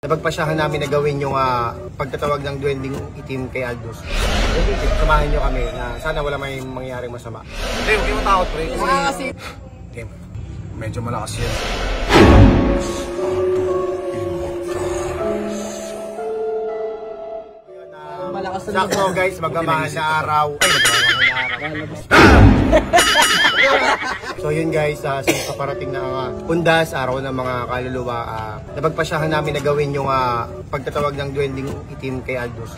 Napagpasyahan namin na gawin yung pagtatawag ng duwending itim kay Aldous. Samahan nyo kami na sana wala may mangyaring masama. Hindi, huwag mo takot, pre. Kasi... Okay. Medyo malakas yun. Sakto guys, magkamahal na araw. Ay, magkamahal na araw. So yun guys, sa paparating na undas, araw ng mga kaluluwa, napagpasyahan namin na gawin yung pagtatawag ng duwending itim kay Aldous.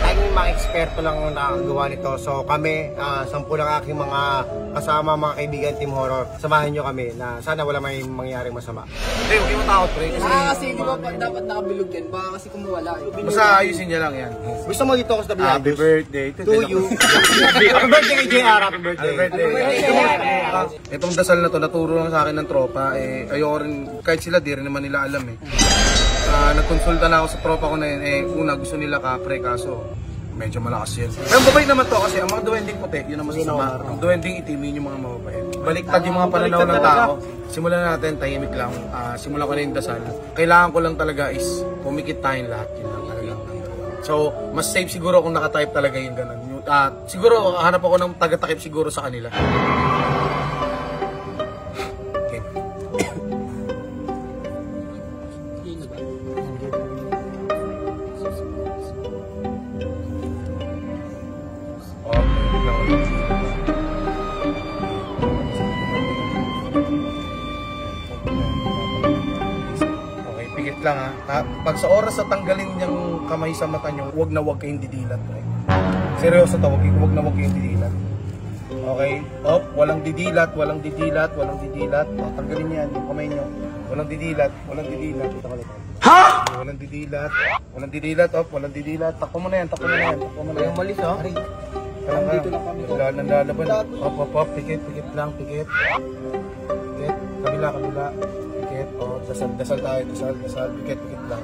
Tayong mga eksperto lang nakagawa nito. So kami, 10 lang aking mga kasama, mga kaibigan Team Horror. Samahan nyo kami na sana wala may mangyaring masama. Hindi, huwag mo takot, pre. Kasi di ba dapat nakabilog yan? Baka kasi kumuwala. Basta ayusin niya lang yan. Gusto mo dito ako sa tabi? Happy birthday to you. Happy birthday kay JR. Happy birthday. Itong dasal na to, naturo lang sa akin ng tropa. Ayoko rin, kahit sila di rin naman nila alam eh. Nagkonsulta na ako sa tropa ko na yun. Una gusto nila kapre, kaso medyo malakas yun. Pero mabait naman to kasi ang mga duwending puti, yun ang masasama. Ang duwending itim, yun yung mga mabait. Baliktad yung mga pananaw ng tao. Simulan natin, tahimik lang. Simulan ko na yung dasal. Kailangan ko lang talaga is pumikit tayong lahat. Yun lang talaga. So, mas safe siguro kung nakatype talaga yung ganun. Siguro, hanap ako ng taga-takip siguro sa kanila. Okay. Okay, pikit lang ha. Pag sa oras na tanggalin niyang kamay sa mata niyo, wag na wag kayong didilat. Okay? Seryoso to, wag na wag kayong didilat. Okay? Up, walang didilat, walang didilat, walang didilat. Tanggalin niyan yung kamay niyo. Walang didilat, walang didilat. Ha? Walang didilat, walang didilat, up, walang didilat. Takpo mo na yan, takpo mo na yan, takpo mo na yan. Malis ha? Dito lang kami. Nalalaban. Up, pikit, pikit lang, pikit. Pikit, kabila, kabila. Pikit, dasal tayo, dasal, pikit, pikit lang.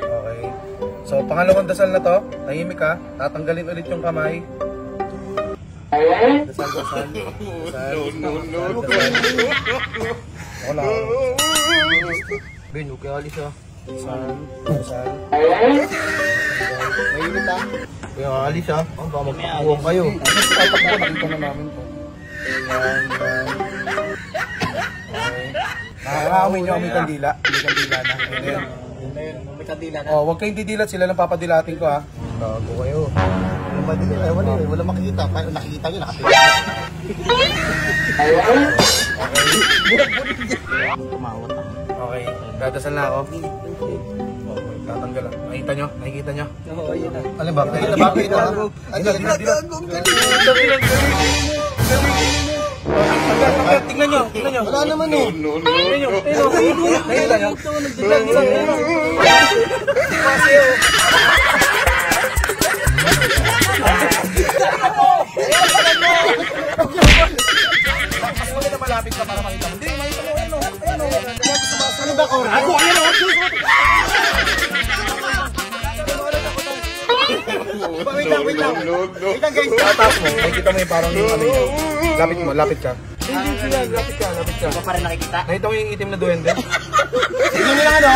Okay. So, pangalawang dasal na to, tahimik ha, tatanggalin ulit yung kamay. Dasal. Wala. Ben, huwag kayo alis ha. Dasal. Mainit ha. Kaya alis ha. Baka magpakuwang kayo. Tatakbo, nakita na namin to. Okay. Nakakaamoy nyo, may kandila. May kandila na. Ayan. May kandila na. Oh, huwag kayong didilat, sila lang papadilatin ko ha. Bago kayo. Ano ba din? Wala makikita. Nakikita nyo, nakapila. Tumawat ako. Okay, dadasal na ako. Okay, tatanggal lang. Nakita nyo? Nakikita nyo? Oo, yun na. Ano ba? Dilat. Tingnan nyo. Wala naman eh. Tingnan nyo. Nakikita nyo? Mas maganda malapit ka para makita mo. Hindi, makita mo. Ano ba, Cora? Ako, ano? Wait lang. Wait lang guys. Tatas mo. Nakikita mo yung parang ano yun. Lapit ka. Hindi, lapit ka. Ano pa rin nakikita? Nakita mo yung itim na duwende? Sige mo lang ano?